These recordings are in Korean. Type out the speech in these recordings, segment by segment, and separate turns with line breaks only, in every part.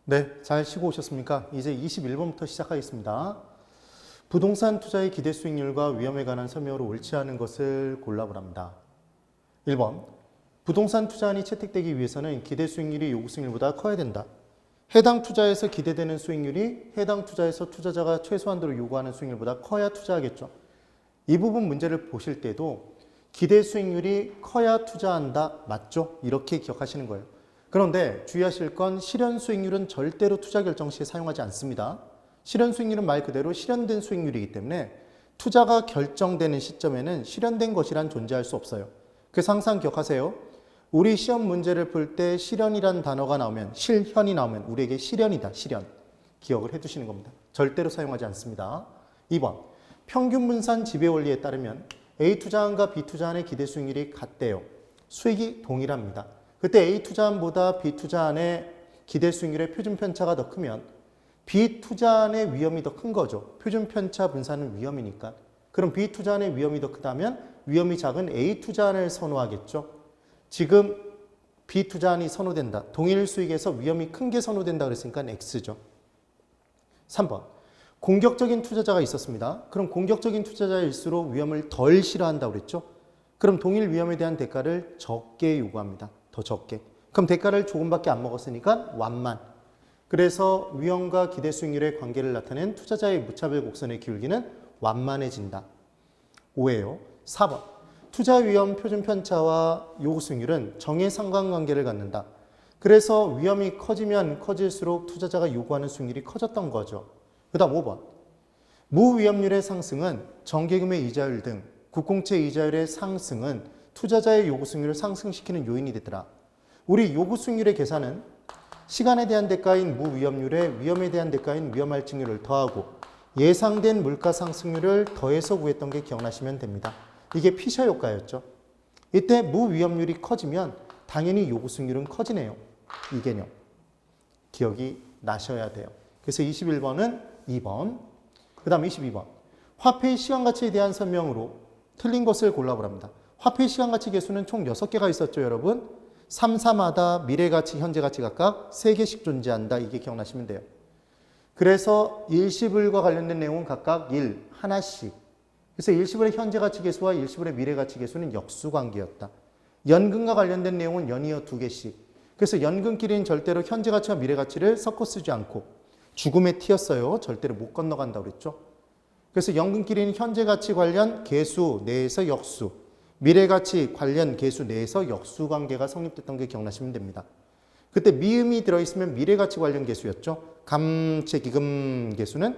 네, 잘 쉬고 오셨습니까? 이제 21번부터 시작하겠습니다. 부동산 투자의 기대 수익률과 위험에 관한 설명으로 옳지 않은 것을 골라보랍니다. 1번, 부동산 투자안이 채택되기 위해서는 기대 수익률이 요구 수익률보다 커야 된다. 해당 투자에서 기대되는 수익률이 해당 투자에서 투자자가 최소한도로 요구하는 수익률보다 커야 투자하겠죠. 이 부분 문제를 보실 때도 기대 수익률이 커야 투자한다. 맞죠? 이렇게 기억하시는 거예요. 그런데 주의하실 건 실현 수익률은 절대로 투자 결정 시에 사용하지 않습니다. 실현 수익률은 말 그대로 실현된 수익률이기 때문에 투자가 결정되는 시점에는 실현된 것이란 존재할 수 없어요. 그래서 항상 기억하세요. 우리 시험 문제를 풀 때 실현이란 단어가 나오면, 실현이 나오면 우리에게 실현이다, 실현. 기억을 해두시는 겁니다. 절대로 사용하지 않습니다. 2번, 평균 분산 지배 원리에 따르면 A 투자안과 B 투자안의 기대 수익률이 같대요. 수익이 동일합니다. 그때 A 투자안보다 B 투자안의 기대 수익률의 표준 편차가 더 크면 B 투자안의 위험이 더 큰 거죠. 표준 편차 분산은 위험이니까. 그럼 B 투자안의 위험이 더 크다면 위험이 작은 A 투자안을 선호하겠죠. 지금 B 투자안이 선호된다. 동일 수익에서 위험이 큰 게 선호된다 그랬으니까 X죠. 3번. 공격적인 투자자가 있었습니다. 그럼 공격적인 투자자일수록 위험을 덜 싫어한다고 그랬죠. 그럼 동일 위험에 대한 대가를 적게 요구합니다. 더 적게. 그럼 대가를 조금밖에 안 먹었으니까 완만. 그래서 위험과 기대 수익률의 관계를 나타낸 투자자의 무차별 곡선의 기울기는 완만해진다. 5예요. 4번. 투자 위험 표준 편차와 요구 수익률은 정의 상관관계를 갖는다. 그래서 위험이 커지면 커질수록 투자자가 요구하는 수익률이 커졌던 거죠. 그 다음 5번. 무위험률의 상승은 정기금의 이자율 등 국공채 이자율의 상승은 투자자의 요구 수익률을 상승시키는 요인이 되더라. 우리 요구 수익률의 계산은 시간에 대한 대가인 무위험률에 위험에 대한 대가인 위험할증률을 더하고 예상된 물가 상승률을 더해서 구했던 게 기억나시면 됩니다. 이게 피셔 효과였죠. 이때 무위험률이 커지면 당연히 요구 수익률은 커지네요. 이 개념. 기억이 나셔야 돼요. 그래서 21번은 2번. 그 다음 22번. 화폐의 시간가치에 대한 설명으로 틀린 것을 골라보랍니다. 화폐의 시간가치 계수는 총 6개가 있었죠, 여러분. 3, 4마다 미래가치, 현재가치 각각 3개씩 존재한다. 이게 기억나시면 돼요. 그래서 일시불과 관련된 내용은 각각 1, 하나씩. 그래서 일시불의 현재가치 계수와 일시불의 미래가치 계수는 역수관계였다. 연금과 관련된 내용은 연이어 2개씩. 그래서 연금끼리는 절대로 현재가치와 미래가치를 섞어 쓰지 않고 죽음의 티였어요. 절대로 못 건너간다고 그랬죠. 그래서 연금끼리는 현재가치 관련 계수 내에서 역수, 미래가치 관련 계수 내에서 역수관계가 성립됐던 게 기억나시면 됩니다. 그때 미음이 들어있으면 미래가치 관련 계수였죠. 감채기금 계수는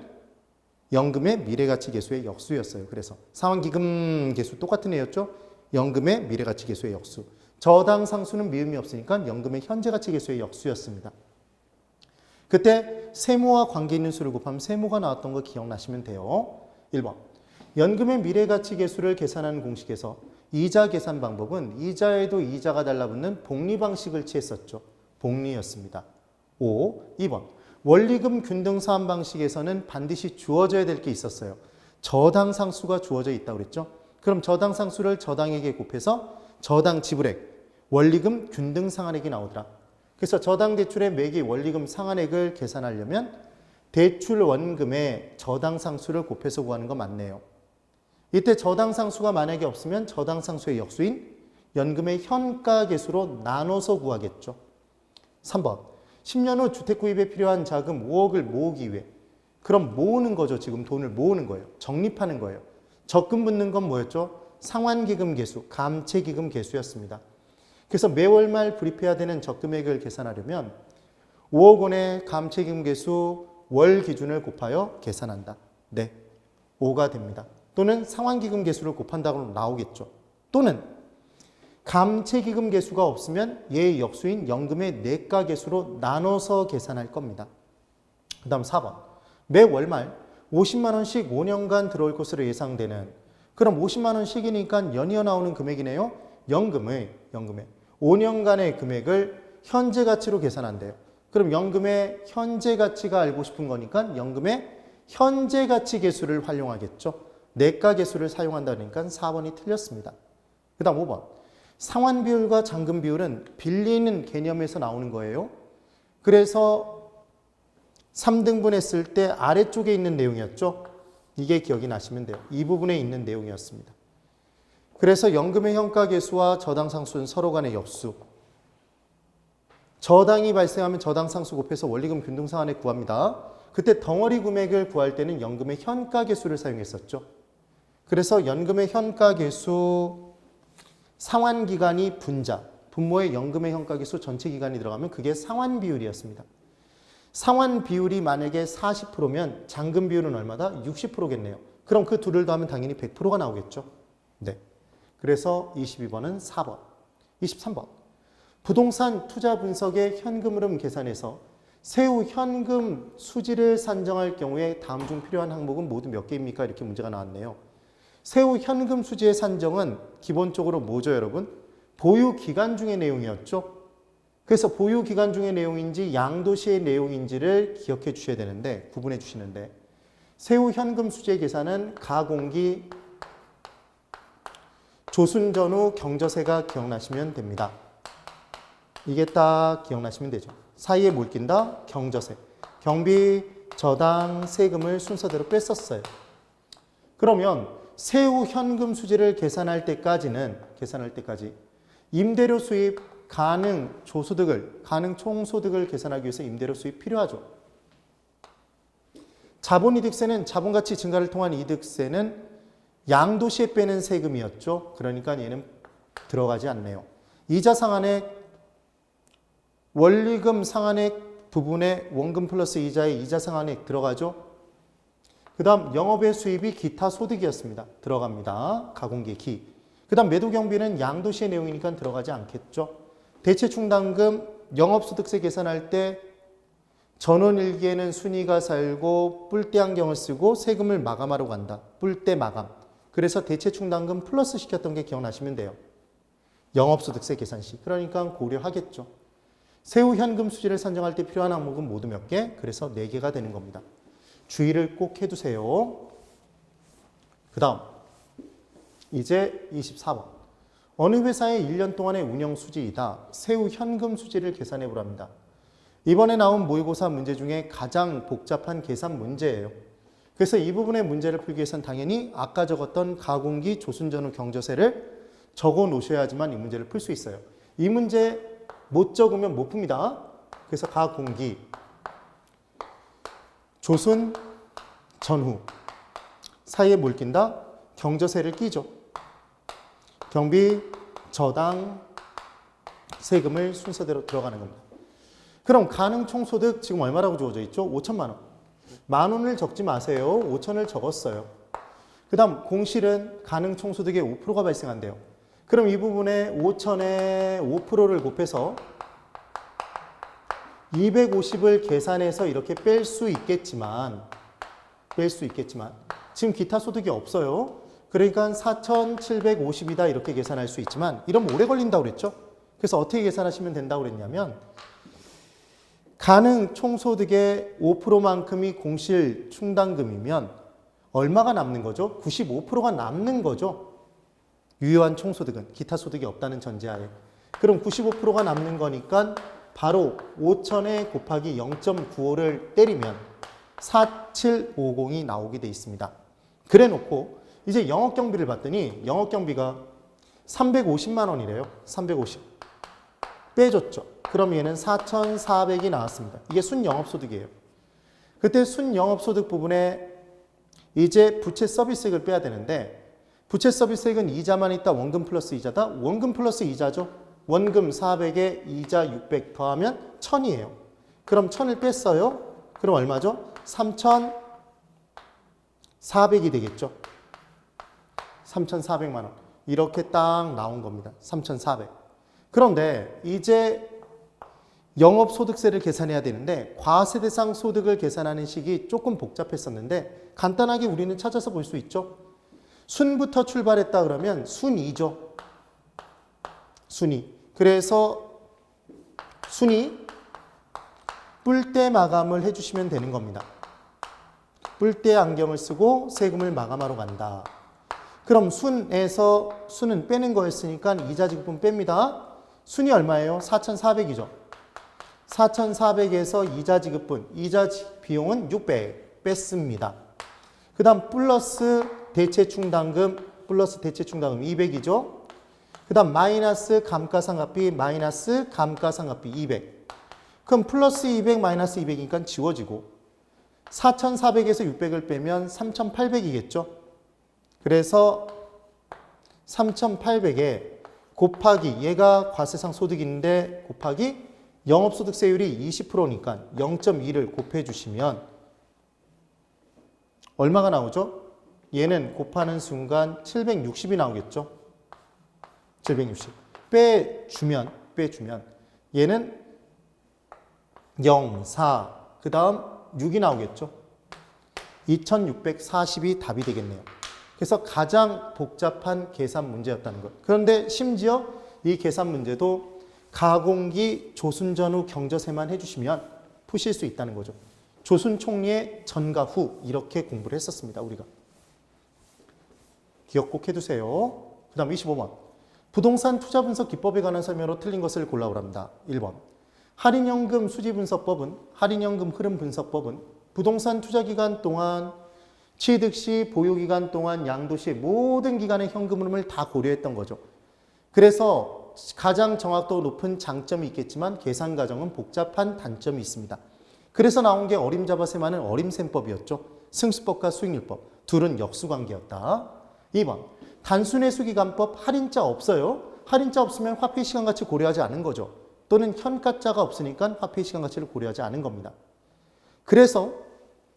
연금의 미래가치 계수의 역수였어요. 그래서 상환기금 계수 똑같은 애였죠. 연금의 미래가치 계수의 역수. 저당 상수는 미음이 없으니까 연금의 현재가치 계수의 역수였습니다. 그때 세모와 관계 있는 수를 곱하면 세모가 나왔던 거 기억나시면 돼요. 1번. 연금의 미래가치 계수를 계산하는 공식에서 이자 계산 방법은 이자에도 이자가 달라붙는 복리 방식을 취했었죠. 복리였습니다. 2번. 원리금 균등 사환 방식에서는 반드시 주어져야 될 게 있었어요. 저당 상수가 주어져 있다고 그랬죠. 그럼 저당 상수를 저당에게 곱해서 저당 지불액, 원리금 균등 상환액이 나오더라. 그래서 저당 대출의 매기 원리금 상환액을 계산하려면 대출 원금에 저당 상수를 곱해서 구하는 거 맞네요. 이때 저당 상수가 만약에 없으면 저당 상수의 역수인 연금의 현가 계수로 나눠서 구하겠죠. 3번. 10년 후 주택 구입에 필요한 자금 5억을 모으기 위해. 그럼 모으는 거죠. 지금 돈을 모으는 거예요. 적립하는 거예요. 적금 붙는 건 뭐였죠? 상환기금 계수, 감채기금 계수였습니다. 그래서 매월 말 불입해야 되는 적금액을 계산하려면 5억 원의 감채기금 계수 월 기준을 곱하여 계산한다. 네, 5가 됩니다. 또는 상환기금 계수를 곱한다고 나오겠죠. 또는 감채기금 계수가 없으면 얘의 역수인 연금의 내가 계수로 나눠서 계산할 겁니다. 그 다음 4번. 매 월말 50만 원씩 5년간 들어올 것으로 예상되는, 그럼 50만 원씩이니까 연이어 나오는 금액이네요. 연금의 5년간의 금액을 현재 가치로 계산한대요. 그럼 연금의 현재 가치가 알고 싶은 거니까 연금의 현재 가치 계수를 활용하겠죠. 내가 계수를 사용한다니까 4번이 틀렸습니다. 그 다음 5번. 상환 비율과 잔금 비율은 빌리는 개념에서 나오는 거예요. 그래서 3등분 했을 때 아래쪽에 있는 내용이었죠. 이게 기억이 나시면 돼요. 이 부분에 있는 내용이었습니다. 그래서 연금의 현가계수와 저당상수는 서로 간의 역수. 저당이 발생하면 저당상수 곱해서 원리금 균등상환액 구합니다. 그때 덩어리 금액을 구할 때는 연금의 현가계수를 사용했었죠. 그래서 연금의 현가계수 상환기간이 분자, 분모의 연금의 현가계수 전체 기간이 들어가면 그게 상환비율이었습니다. 상환비율이 만약에 40%면 잔금 비율은 얼마다? 60%겠네요. 그럼 그 둘을 더하면 당연히 100%가 나오겠죠. 네. 그래서 22번은 4번. 23번. 부동산 투자 분석의 현금 흐름 계산에서 세후 현금 수지를 산정할 경우에 다음 중 필요한 항목은 모두 몇 개입니까? 이렇게 문제가 나왔네요. 세후 현금 수지의 산정은 기본적으로 뭐죠, 여러분? 보유 기간 중의 내용이었죠. 그래서 보유 기간 중의 내용인지 양도시의 내용인지를 기억해 주셔야 되는데, 구분해 주시는데, 세후 현금 수지의 계산은 가공기 조순 전후 경저세가 기억나시면 됩니다. 이게 딱 기억나시면 되죠. 사이에 뭘 낀다? 경저세. 경비, 저당, 세금을 순서대로 뺐었어요. 그러면 세후 현금 수지를 계산할 때까지 임대료 수입 가능 총소득을 계산하기 위해서 임대료 수입 필요하죠. 자본이득세는 자본가치 증가를 통한 이득세는 양도시에 빼는 세금이었죠. 그러니까 얘는 들어가지 않네요. 이자 상환액, 원리금 상환액 부분에 원금 플러스 이자의 이자 상환액 들어가죠. 그 다음 영업의 수입이 기타 소득이었습니다. 들어갑니다. 가공기 기. 그 다음 매도경비는 양도시의 내용이니까 들어가지 않겠죠. 대체충당금 영업소득세 계산할 때 전원일기에는 순이가 살고 뿔대 안경을 쓰고 세금을 마감하러 간다. 뿔대 마감. 그래서 대체충당금 플러스 시켰던 게 기억나시면 돼요. 영업소득세 계산 시. 그러니까 고려하겠죠. 세후 현금 수지를 산정할 때 필요한 항목은 모두 몇 개? 그래서 4개가 되는 겁니다. 주의를 꼭 해두세요. 그 다음 이제 24번. 어느 회사의 1년 동안의 운영 수지이다. 세후 현금 수지를 계산해 보랍니다. 이번에 나온 모의고사 문제 중에 가장 복잡한 계산 문제예요. 그래서 이 부분의 문제를 풀기 위해서는 당연히 아까 적었던 가공기 조순전후 경저세를 적어 놓으셔야지만 이 문제를 풀 수 있어요. 이 문제 못 적으면 못 풉니다. 그래서 가공기 조순 전후 사이에 뭘 낀다? 경저세를 끼죠. 경비, 저당, 세금을 순서대로 들어가는 겁니다. 그럼 가능 총소득 지금 얼마라고 주어져 있죠? 5천만 원. 만 원을 적지 마세요. 5천을 적었어요. 그 다음 공실은 가능 총소득의 5%가 발생한대요. 그럼 이 부분에 5천에 5%를 곱해서 250을 계산해서 이렇게 뺄 수 있겠지만 지금 기타 소득이 없어요. 그러니까 4,750이다 이렇게 계산할 수 있지만 이러면 오래 걸린다고 그랬죠. 그래서 어떻게 계산하시면 된다고 그랬냐면 가능 총소득의 5%만큼이 공실 충당금이면 얼마가 남는 거죠? 95%가 남는 거죠. 유효한 총소득은 기타 소득이 없다는 전제하에. 그럼 95%가 남는 거니까 바로 5천에 곱하기 0.95를 때리면 4750이 나오게 돼 있습니다. 그래 놓고 이제 영업경비를 봤더니 영업경비가 350만 원이래요. 350. 빼줬죠. 그럼 얘는 4,400이 나왔습니다. 이게 순영업소득이에요. 그때 순영업소득 부분에 이제 부채 서비스액을 빼야 되는데 부채 서비스액은 이자만 있다. 원금 플러스 이자다. 원금 플러스 이자죠. 원금 400에 이자 600 더하면 1000이에요. 그럼 1000을 뺐어요. 그럼 얼마죠? 3,400이 되겠죠. 3,400만 원. 이렇게 딱 나온 겁니다. 3,400. 그런데 이제 영업소득세를 계산해야 되는데 과세대상 소득을 계산하는 식이 조금 복잡했었는데 간단하게 우리는 찾아서 볼 수 있죠. 순부터 출발했다 그러면 순이죠. 순이. 그래서 순이 뿔대 마감을 해주시면 되는 겁니다. 뿔대 안경을 쓰고 세금을 마감하러 간다. 그럼 순에서 순은 빼는 거였으니까 이자지급분 뺍니다. 순이 얼마예요? 4,400이죠. 4,400에서 이자 지급분, 이자 비용은 600 뺐습니다. 그 다음 플러스 대체충당금 200이죠. 그 다음 마이너스 감가상각비, 마이너스 감가상각비 200. 그럼 플러스 200, 마이너스 200이니까 지워지고 4,400에서 600을 빼면 3,800이겠죠. 그래서 3,800에 곱하기 얘가 과세상 소득인데 곱하기 영업소득세율이 20%니까 0.2를 곱해주시면 얼마가 나오죠? 얘는 곱하는 순간 760이 나오겠죠? 760. 빼주면 얘는 0, 4, 그 다음 6이 나오겠죠? 2640이 답이 되겠네요. 그래서 가장 복잡한 계산 문제였다는 것. 그런데 심지어 이 계산 문제도 가공기 조순 전후 경저세만 해주시면 푸실 수 있다는 거죠. 조순 총리의 전과 후 이렇게 공부를 했었습니다. 우리가. 기억 꼭 해두세요. 그 다음 25번. 부동산 투자 분석 기법에 관한 설명으로 틀린 것을 골라오랍니다. 1번. 할인연금 수지분석법은 할인연금 흐름분석법은 부동산 투자기간 동안 취득 시, 보유기간 동안, 양도 시 모든 기간의 현금 흐름을 다 고려했던 거죠. 그래서 가장 정확도 높은 장점이 있겠지만 계산 과정은 복잡한 단점이 있습니다. 그래서 나온 게 어림잡아서 많은 어림셈법이었죠. 승수법과 수익률법. 둘은 역수관계였다. 2번. 단순회수기간법 할인자 없어요. 할인자 없으면 화폐 시간 가치 고려하지 않은 거죠. 또는 현가자가 없으니까 화폐 시간 가치를 고려하지 않은 겁니다. 그래서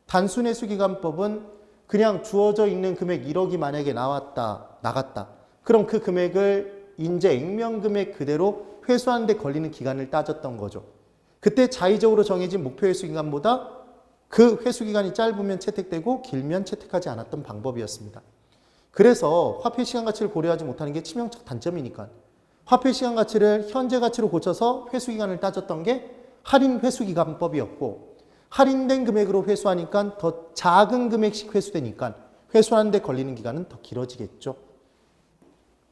단순회수기간법은 그냥 주어져 있는 금액 1억이 만약에 나갔다. 그럼 그 금액을 인제 액면금액 그대로 회수하는 데 걸리는 기간을 따졌던 거죠. 그때 자의적으로 정해진 목표 회수기간보다 그 회수기간이 짧으면 채택되고 길면 채택하지 않았던 방법이었습니다. 그래서 화폐 시간 가치를 고려하지 못하는 게 치명적 단점이니까 화폐 시간 가치를 현재 가치로 고쳐서 회수기간을 따졌던 게 할인 회수기간법이었고 할인된 금액으로 회수하니까 더 작은 금액씩 회수되니까 회수하는 데 걸리는 기간은 더 길어지겠죠.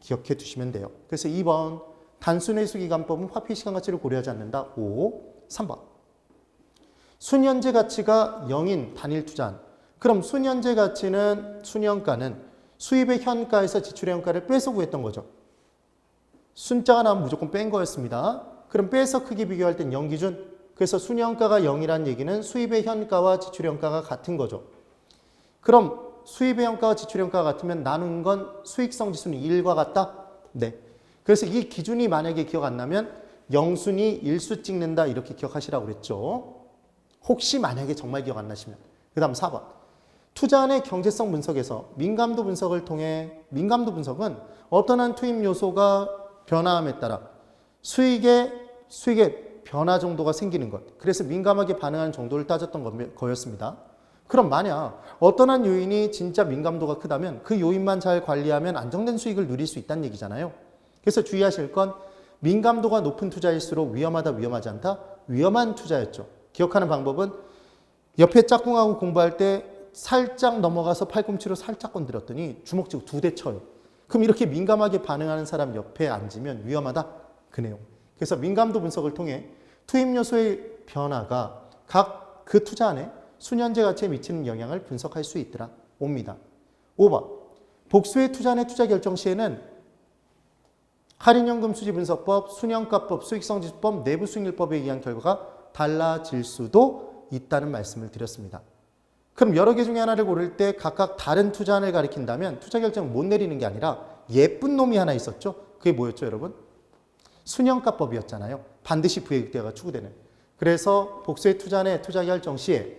기억해 두시면 돼요. 그래서 2번 단순회수기간법은 화폐 시간 가치를 고려하지 않는다. 5. 3번 순현재 가치가 0인 단일 투자한 그럼 순현재 가치는 순현가는 수입의 현가에서 지출의 현가를 빼서 구했던 거죠. 순자가 나오면 무조건 뺀 거였습니다. 그럼 빼서 크기 비교할 땐 0 기준. 그래서 순현가가 0이라는 얘기는 수입의 현가와 지출의 현가가 같은 거죠. 그럼 수입의 현가와 지출의 현가가 같으면 나눈 건 수익성 지수는 1과 같다? 네. 그래서 이 기준이 만약에 기억 안 나면 영순이 1수 찍는다 이렇게 기억하시라고 그랬죠. 혹시 만약에 정말 기억 안 나시면. 그 다음 4번. 투자안의 경제성 분석에서 민감도 분석을 통해 민감도 분석은 어떤 한 투입 요소가 변화함에 따라 수익의 변화 정도가 생기는 것. 그래서 민감하게 반응하는 정도를 따졌던 거였습니다. 그럼 만약 어떤 한 요인이 진짜 민감도가 크다면 그 요인만 잘 관리하면 안정된 수익을 누릴 수 있다는 얘기잖아요. 그래서 주의하실 건 민감도가 높은 투자일수록 위험하다, 위험하지 않다? 위험한 투자였죠. 기억하는 방법은 옆에 짝꿍하고 공부할 때 살짝 넘어가서 팔꿈치로 살짝 건드렸더니 주먹 쥐고 2대 쳐요. 그럼 이렇게 민감하게 반응하는 사람 옆에 앉으면 위험하다? 그 내용. 그래서 민감도 분석을 통해 투입 요소의 변화가 각 그 투자 안에 순현재 가치에 미치는 영향을 분석할 수 있더라. 옵니다. 5번. 복수의 투자 안의 투자 결정 시에는 할인연금 수지분석법, 순현가법, 수익성지수법, 내부수익률법에 의한 결과가 달라질 수도 있다는 말씀을 드렸습니다. 그럼 여러 개 중에 하나를 고를 때 각각 다른 투자안을 가리킨다면 투자 결정을 못 내리는 게 아니라 예쁜 놈이 하나 있었죠? 그게 뭐였죠, 여러분? 순현가법이었잖아요. 반드시 부익대가 추구되는. 그래서 복수의 투자안의 투자 결정 시에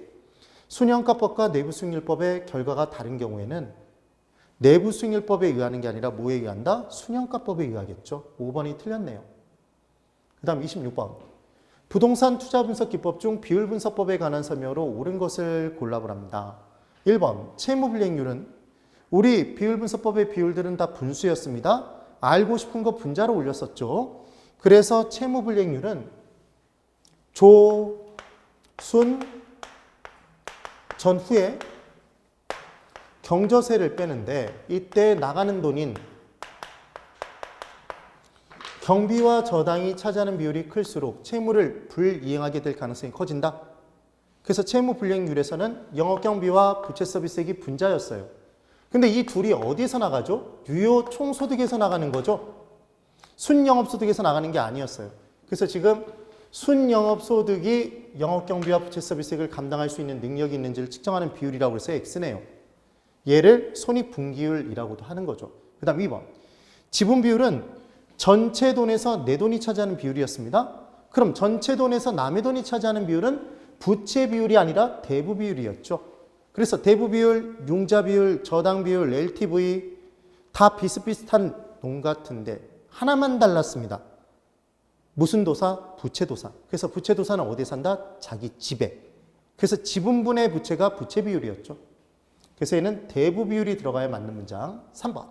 순현가법과 내부수익률법의 결과가 다른 경우에는 내부수익률법에 의하는 게 아니라 뭐에 의한다? 순현가법에 의하겠죠. 5번이 틀렸네요. 그 다음 26번. 부동산 투자 분석 기법 중 비율 분석법에 관한 설명으로 옳은 것을 골라보랍니다. 1번. 채무불이익률은 우리 비율 분석법의 비율들은 다 분수였습니다. 알고 싶은 거 분자로 올렸었죠. 그래서 채무불이익률은 조, 순, 전후에 경저세를 빼는데 이때 나가는 돈인 경비와 저당이 차지하는 비율이 클수록 채무를 불이행하게 될 가능성이 커진다. 그래서 채무 불이행률에서는 영업경비와 부채 서비스액이 분자였어요. 근데 이 둘이 어디에서 나가죠? 유효 총소득에서 나가는 거죠. 순영업소득에서 나가는 게 아니었어요. 그래서 지금 순영업소득이 영업경비와 부채 서비스액을 감당할 수 있는 능력이 있는지를 측정하는 비율이라고 해서 X네요. 얘를 손익분기율이라고도 하는 거죠. 그 다음 2번. 지분 비율은 전체 돈에서 내 돈이 차지하는 비율이었습니다. 그럼 전체 돈에서 남의 돈이 차지하는 비율은 부채 비율이 아니라 대부 비율이었죠. 그래서 대부 비율, 융자 비율, 저당 비율, LTV 다 비슷비슷한 놈 같은데 하나만 달랐습니다. 무슨 도사? 부채 도사. 그래서 부채 도사는 어디에 산다? 자기 집에. 그래서 지분분의 부채가 부채 비율이었죠. 그래서 얘는 대부 비율이 들어가야 맞는 문장. 3번.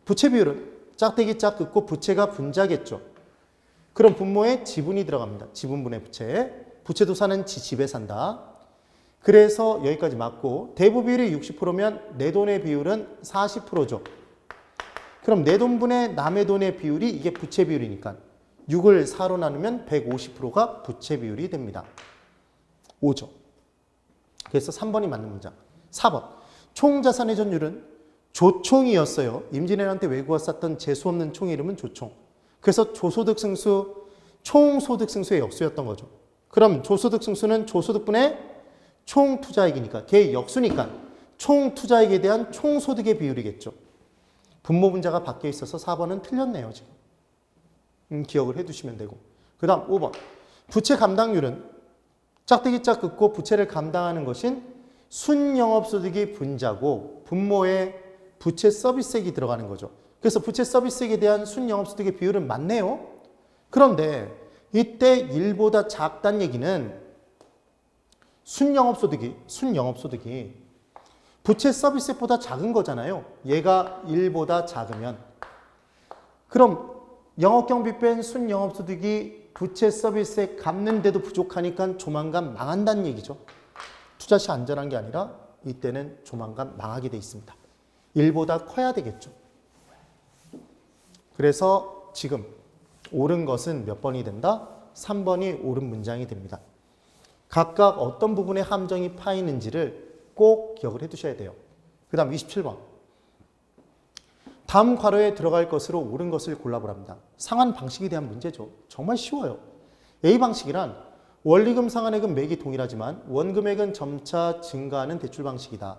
부채 비율은 짝대기 짝 긋고 부채가 분자겠죠. 그럼 분모에 지분이 들어갑니다. 지분분의 부채. 부채 도사는 지 집에 산다. 그래서 여기까지 맞고 대부 비율이 60%면 내 돈의 비율은 40%죠. 그럼 내 돈분의 남의 돈의 비율이 이게 부채 비율이니까 6을 4로 나누면 150%가 부채 비율이 됩니다. 5죠. 그래서 3번이 맞는 문장. 4번. 총자산의 전율은 조총이었어요. 임진왜란때 외구가 쌌던 재수 없는 총 이름은 조총. 그래서 조소득 승수, 총소득 승수의 역수였던 거죠. 그럼 조소득 승수는 조소득분의 총투자액이니까 걔 역수니까 총투자액에 대한 총소득의 비율이겠죠. 분모 분자가 바뀌어 있어서 4번은 틀렸네요. 지금 기억을 해두시면 되고. 그 다음 5번. 부채 감당률은 짝대기 짝 긋고 부채를 감당하는 것인 순영업소득이 분자고 분모에 부채 서비스액이 들어가는 거죠. 그래서 부채 서비스액에 대한 순영업소득의 비율은 맞네요. 그런데 이때 1보다 작다는 얘기는 순영업소득이 부채 서비스액보다 작은 거잖아요. 얘가 1보다 작으면. 그럼 영업경비 뺀 순영업소득이 부채 서비스액 갚는데도 부족하니까 조만간 망한다는 얘기죠. 투자시 안전한 게 아니라 이때는 조만간 망하게 돼 있습니다. 1보다 커야 되겠죠. 그래서 지금 옳은 것은 몇 번이 된다? 3번이 옳은 문장이 됩니다. 각각 어떤 부분에 함정이 파이는지를 꼭 기억을 해두셔야 돼요. 그 다음 27번. 다음 괄호에 들어갈 것으로 옳은 것을 골라보랍니다. 상환 방식에 대한 문제죠. 정말 쉬워요. A 방식이란 원리금 상환액은 매기 동일하지만 원금액은 점차 증가하는 대출 방식이다.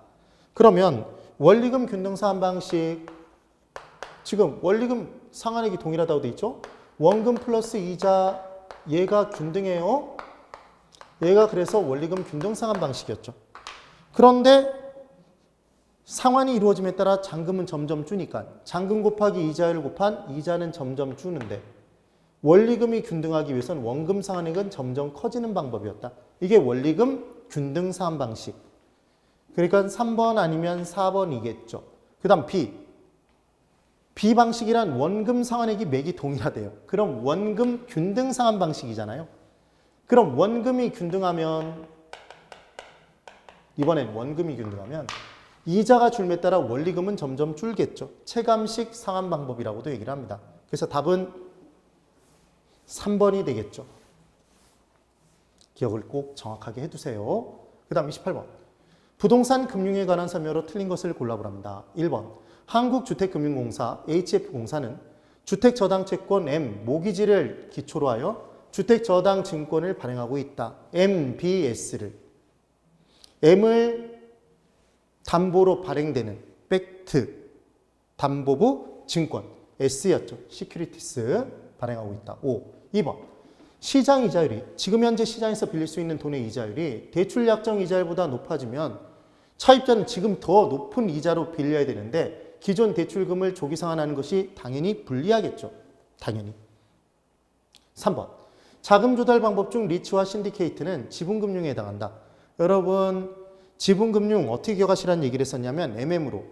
그러면 원리금 균등 상환 방식, 지금 원리금 상환액이 동일하다고 돼 있죠? 원금 플러스 이자, 얘가 균등해요. 얘가 그래서 원리금 균등 상환 방식이었죠. 그런데 상환이 이루어짐에 따라 잔금은 점점 주니까 잔금 곱하기 이자율 곱한 이자는 점점 주는데 원리금이 균등하기 위해서는 원금 상환액은 점점 커지는 방법이었다. 이게 원리금 균등 상환 방식. 그러니까 3번 아니면 4번이겠죠. 그 다음 B 방식이란 원금 상환액이 매기 동일하대요. 그럼 원금 균등 상환 방식이잖아요. 그럼 원금이 균등하면 이번엔 원금이 균등하면 이자가 줄에 따라 원리금은 점점 줄겠죠. 체감식 상환 방법이라고도 얘기를 합니다. 그래서 답은 3번이 되겠죠. 기억을 꼭 정확하게 해두세요. 그 다음 28번. 부동산 금융에 관한 설명으로 틀린 것을 골라보랍니다. 1번. 한국주택금융공사 HF공사는 주택저당채권 M 모기지를 기초로 하여 주택저당증권을 발행하고 있다. MBS를. M을 담보로 발행되는 팩트, 담보부, 증권, S였죠. 시큐리티스 발행하고 있다. 5. 2번. 시장 이자율이 지금 현재 시장에서 빌릴 수 있는 돈의 이자율이 대출 약정 이자율보다 높아지면 차입자는 지금 더 높은 이자로 빌려야 되는데 기존 대출금을 조기 상환하는 것이 당연히 불리하겠죠. 당연히. 3번. 자금 조달 방법 중 리츠와 신디케이트는 지분금융에 해당한다. 여러분 지분금융 어떻게 기억하시라는 얘기를 했었냐면 MM으로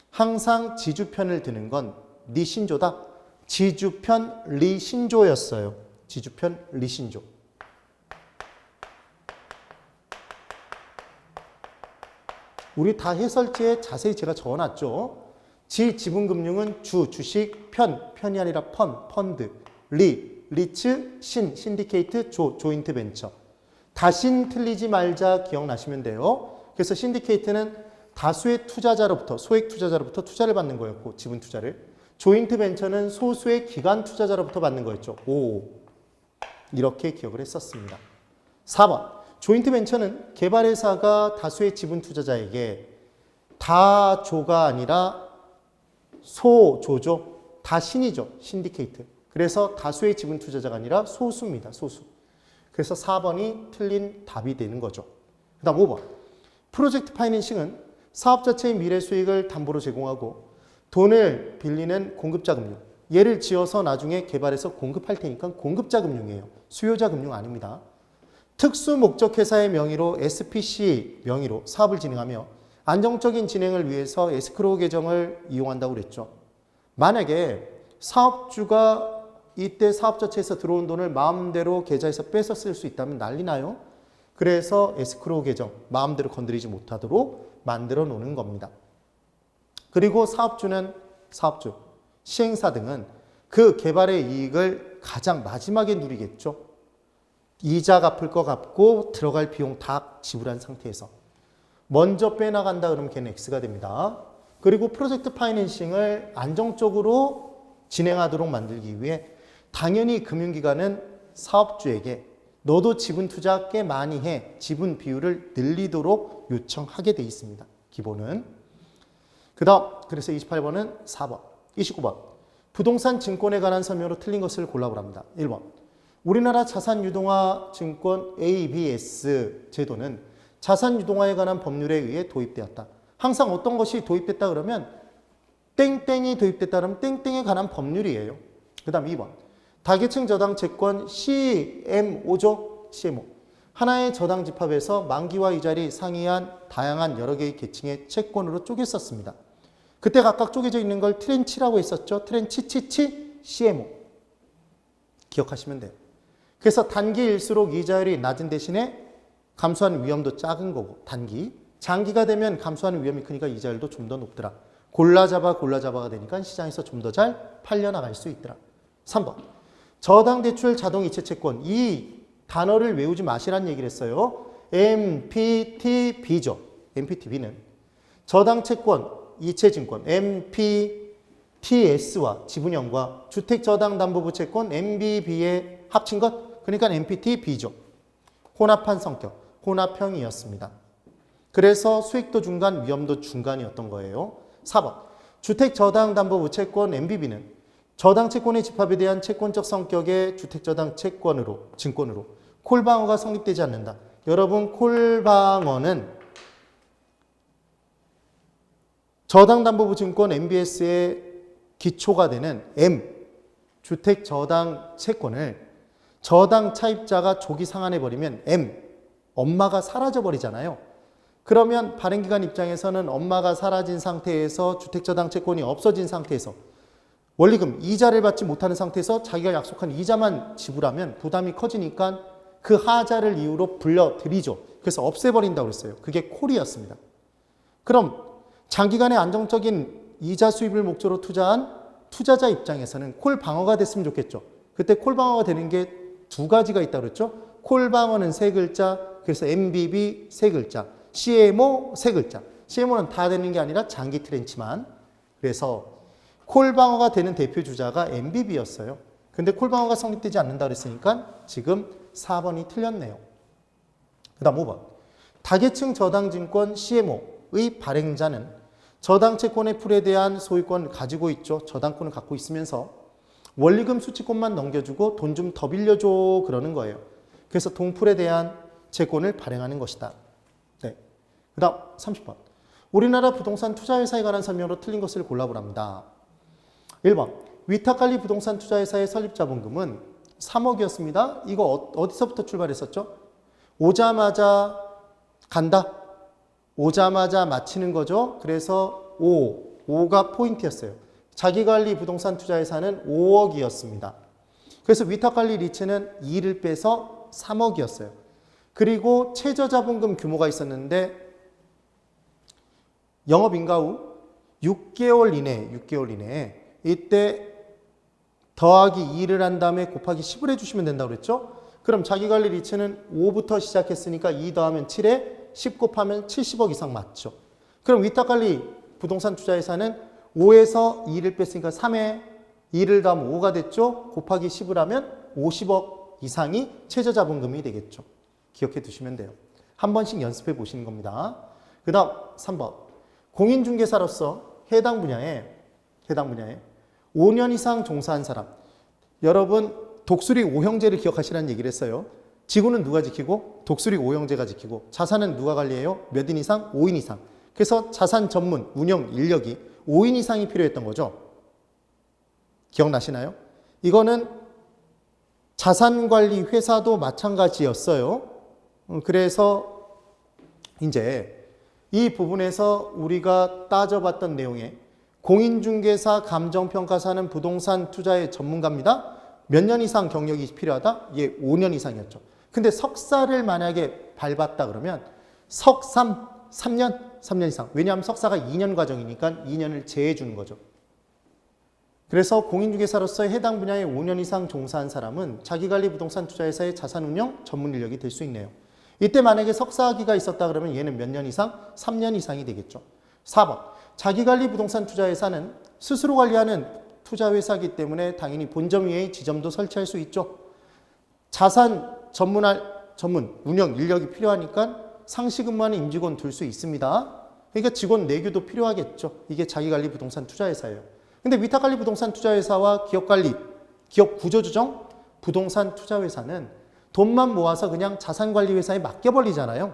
항상 지주편을 드는 건 네 신조다. 지주편 리신조였어요. 지주편 리신조. 우리 다 해설지에 자세히 제가 적어놨죠. 지분금융은 주식, 편이 아니라 펀드, 리츠, 신디케이트, 조인트 벤처. 다신 틀리지 말자 기억나시면 돼요. 그래서 신디케이트는 다수의 투자자로부터, 소액 투자자로부터 투자를 받는 거였고, 지분 투자를. 조인트 벤처는 소수의 기관 투자자로부터 받는 거였죠. 이렇게 기억을 했었습니다. 4번. 조인트 벤처는 개발회사가 다수의 지분 투자자에게 다조가 아니라 소조죠. 다신이죠. 신디케이트. 그래서 다수의 지분 투자자가 아니라 소수입니다. 소수. 그래서 4번이 틀린 답이 되는 거죠. 그 다음 5번. 프로젝트 파이낸싱은 사업 자체의 미래 수익을 담보로 제공하고 돈을 빌리는 공급자 금융. 얘를 지어서 나중에 개발해서 공급할 테니까 공급자 금융이에요. 수요자 금융 아닙니다. 특수 목적 회사의 명의로 SPC 명의로 사업을 진행하며 안정적인 진행을 위해서 에스크로우 계정을 이용한다고 그랬죠. 만약에 사업주가 이때 사업 자체에서 들어온 돈을 마음대로 계좌에서 뺏어 쓸 수 있다면 난리 나요. 그래서 에스크로우 계정 마음대로 건드리지 못하도록 만들어 놓는 겁니다. 그리고 사업주, 시행사 등은 그 개발의 이익을 가장 마지막에 누리겠죠. 이자 갚을 거 갚고 들어갈 비용 다 지불한 상태에서 먼저 빼나간다 그러면 걔는 X가 됩니다. 그리고 프로젝트 파이낸싱을 안정적으로 진행하도록 만들기 위해 당연히 금융기관은 사업주에게 너도 지분 투자 꽤 많이 해. 지분 비율을 늘리도록 요청하게 돼 있습니다. 기본은. 그 다음 그래서 28번은 4번. 29번. 부동산 증권에 관한 설명으로 틀린 것을 골라보랍니다. 1번. 우리나라 자산유동화 증권 ABS 제도는 자산유동화에 관한 법률에 의해 도입되었다. 항상 어떤 것이 도입됐다 그러면 땡땡이 도입됐다 그러면 땡땡에 관한 법률이에요. 그 다음 2번. 다계층 저당 채권 CMO죠. CMO. 하나의 저당 집합에서 만기와 이자리 상이한 다양한 여러 개의 계층의 채권으로 쪼갰었습니다. 그때 각각 쪼개져 있는 걸 트렌치라고 했었죠. 트렌치치치 CMO. 기억하시면 돼요. 그래서 단기일수록 이자율이 낮은 대신에 감소하는 위험도 작은 거고 단기. 장기가 되면 감소하는 위험이 크니까 이자율도 좀 더 높더라. 골라잡아가 되니까 시장에서 좀 더 잘 팔려나갈 수 있더라. 3번. 저당대출 자동이체채권. 이 단어를 외우지 마시란 얘기를 했어요. MPTB죠. MPTB는 저당채권, 이체증권, MPTS와 지분형과 주택저당담보부채권, MBB의 합친 것. 그러니까 MPTB죠. 혼합한 성격, 혼합형이었습니다. 그래서 수익도 중간, 위험도 중간이었던 거예요. 4번. 주택저당담보부채권 MBB는 저당채권의 집합에 대한 채권적 성격의 주택저당채권으로, 증권으로 콜방어가 성립되지 않는다. 여러분, 콜방어는 저당담보부증권 MBS의 기초가 되는 M, 주택저당채권을 저당 차입자가 조기 상환해버리면 M, 엄마가 사라져버리잖아요. 그러면 발행기관 입장에서는 엄마가 사라진 상태에서 주택저당채권이 없어진 상태에서 원리금, 이자를 받지 못하는 상태에서 자기가 약속한 이자만 지불하면 부담이 커지니까 그 하자를 이유로 불려드리죠. 그래서 없애버린다고 그랬어요. 그게 콜이었습니다. 그럼 장기간의 안정적인 이자 수입을 목적으로 투자한 투자자 입장에서는 콜 방어가 됐으면 좋겠죠. 그때 콜 방어가 되는 게 두 가지가 있다고 그랬죠. 콜 방어는 세 글자, 그래서 MBB 세 글자, CMO 세 글자. CMO는 다 되는 게 아니라 장기 트렌치만. 그래서 콜 방어가 되는 대표 주자가 MBB였어요. 근데 콜 방어가 성립되지 않는다 그랬으니까 지금 4번이 틀렸네요. 그 다음 5번. 다계층 저당증권 CMO의 발행자는 저당채권의 풀에 대한 소유권 가지고 있죠. 저당권을 갖고 있으면서 원리금 수취권만 넘겨주고 돈 좀 더 빌려줘 그러는 거예요. 그래서 동풀에 대한 채권을 발행하는 것이다. 네. 그 다음 30번. 우리나라 부동산 투자회사에 관한 설명으로 틀린 것을 골라보랍니다. 1번. 위탁관리 부동산 투자회사의 설립자본금은 3억이었습니다. 이거 어디서부터 출발했었죠? 오자마자 간다. 오자마자 마치는 거죠. 그래서 5가 포인트였어요. 자기관리 부동산 투자회사는 5억이었습니다. 그래서 위탁관리 리츠는 2를 빼서 3억이었어요. 그리고 최저자본금 규모가 있었는데 영업인가 후 6개월 이내에 이때 더하기 2를 한 다음에 곱하기 10을 해주시면 된다고 그랬죠? 그럼 자기관리 리츠는 5부터 시작했으니까 2 더하면 7에 10 곱하면 70억 이상 맞죠? 그럼 위탁관리 부동산 투자회사는 5에서 2를 뺐으니까 3에 2를 더하면 5가 됐죠? 곱하기 10을 하면 50억 이상이 최저자본금이 되겠죠. 기억해 두시면 돼요. 한 번씩 연습해 보시는 겁니다. 그 다음 3번. 공인중개사로서 해당 분야에 5년 이상 종사한 사람. 여러분 독수리 5형제를 기억하시라는 얘기를 했어요. 지구는 누가 지키고 독수리 5형제가 지키고 자산은 누가 관리해요? 몇 인 이상? 5인 이상. 그래서 자산 전문 운영 인력이 5인 이상이 필요했던 거죠. 기억나시나요? 이거는 자산관리 회사도 마찬가지였어요. 그래서 이제 이 부분에서 우리가 따져봤던 내용에 공인중개사 감정평가사는 부동산 투자의 전문가입니다. 몇 년 이상 경력이 필요하다? 예, 5년 이상이었죠. 근데 석사를 만약에 밟았다 그러면 석삼 3년 이상. 왜냐하면 석사가 2년 과정이니까 2년을 제해 주는 거죠. 그래서 공인중개사로서 해당 분야에 5년 이상 종사한 사람은 자기관리 부동산 투자회사의 자산운용 전문 인력이 될 수 있네요. 이때 만약에 석사학위가 있었다 그러면 얘는 몇 년 이상? 3년 이상이 되겠죠. 4번. 자기관리 부동산 투자회사는 스스로 관리하는 투자회사이기 때문에 당연히 본점 위에 지점도 설치할 수 있죠. 자산 전문 운영 인력이 필요하니까 상시 근무하는 임직원 둘 수 있습니다. 그러니까 직원 내규도 필요하겠죠. 이게 자기관리 부동산 투자회사예요. 근데 위탁관리 부동산 투자회사와 기업관리, 기업 구조조정 부동산 투자회사는 돈만 모아서 그냥 자산관리회사에 맡겨버리잖아요.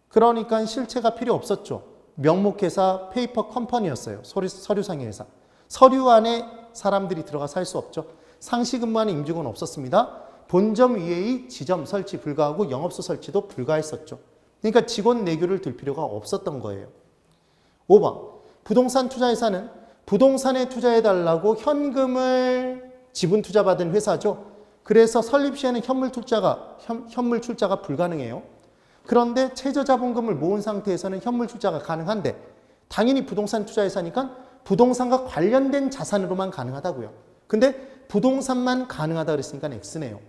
그러니까 실체가 필요 없었죠. 명목회사 페이퍼 컴퍼니였어요. 서류상의 회사. 서류 안에 사람들이 들어가서 할 수 없죠. 상시 근무하는 임직원 없었습니다. 본점 위에의 지점 설치 불가하고 영업소 설치도 불가했었죠. 그러니까 직원 내규를 둘 필요가 없었던 거예요. 5번. 부동산 투자회사는 부동산에 투자해달라고 현금을 지분 투자받은 회사죠. 그래서 설립 시에는 현물 출자가 불가능해요. 그런데 최저자본금을 모은 상태에서는 현물 출자가 가능한데 당연히 부동산 투자회사니까 부동산과 관련된 자산으로만 가능하다고요. 근데 부동산만 가능하다 그랬으니까 X네요.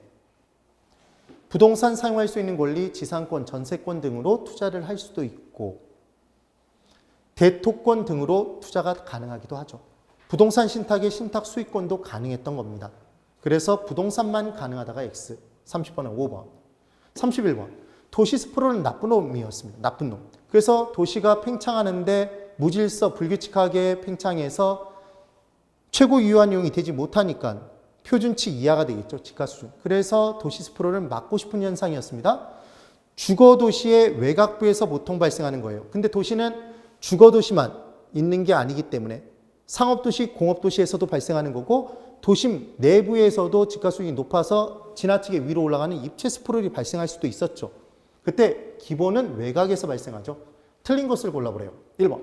부동산 사용할 수 있는 권리, 지상권, 전세권 등으로 투자를 할 수도 있고 대토권 등으로 투자가 가능하기도 하죠. 부동산 신탁의 신탁 수익권도 가능했던 겁니다. 그래서 부동산만 가능하다가 X. 30번은 5번. 31번. 도시 스프로는 나쁜 놈이었습니다. 나쁜 놈. 그래서 도시가 팽창하는데 무질서 불규칙하게 팽창해서 최고 유효한용이 되지 못하니까 표준치 이하가 되겠죠. 지가 수준. 그래서 도시 스프로를 막고 싶은 현상이었습니다. 주거도시의 외곽부에서 보통 발생하는 거예요. 근데 도시는 주거도시만 있는 게 아니기 때문에 상업도시, 공업도시에서도 발생하는 거고 도심 내부에서도 집가수익이 높아서 지나치게 위로 올라가는 입체 스프롤이 발생할 수도 있었죠. 그때 기본은 외곽에서 발생하죠. 틀린 것을 골라보래요. 1번.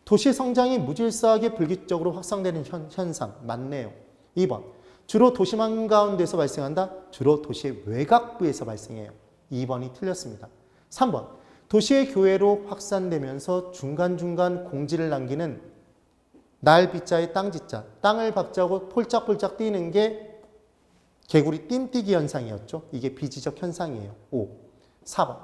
도시 성장이 무질서하게 불규칙적으로 확산되는 현상. 맞네요. 2번. 주로 도심 한가운데서 발생한다. 주로 도시의 외곽부에서 발생해요. 2번이 틀렸습니다. 3번. 도시의 교외로 확산되면서 중간중간 공지를 남기는 날비자의 땅지자. 땅을 박자고 폴짝폴짝 뛰는 게 개구리 띵뛰기 현상이었죠. 이게 비지적 현상이에요. 5. 4번.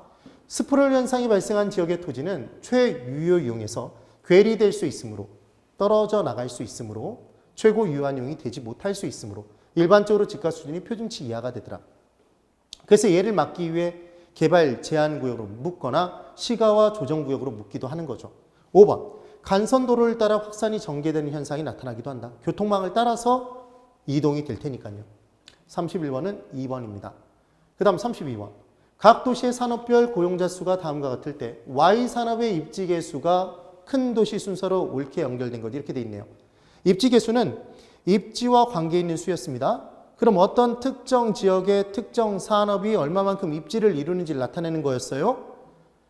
스프롤 현상이 발생한 지역의 토지는 최유효 이용에서 괴리될 수 있으므로 떨어져 나갈 수 있으므로 최고 유효한 이용이 되지 못할 수 있으므로 일반적으로 집가 수준이 표준치 이하가 되더라. 그래서 얘를 막기 위해 개발 제한 구역으로 묶거나 시가와 조정 구역으로 묶기도 하는 거죠. 5번. 간선도로를 따라 확산이 전개되는 현상이 나타나기도 한다. 교통망을 따라서 이동이 될 테니까요. 31번은 2번입니다. 그 다음 32번. 각 도시의 산업별 고용자 수가 다음과 같을 때 Y산업의 입지 개수가 큰 도시 순서로 옳게 연결된 것 이렇게 돼 있네요. 입지 개수는 입지와 관계 있는 수였습니다. 그럼 어떤 특정 지역의 특정 산업이 얼마만큼 입지를 이루는지를 나타내는 거였어요.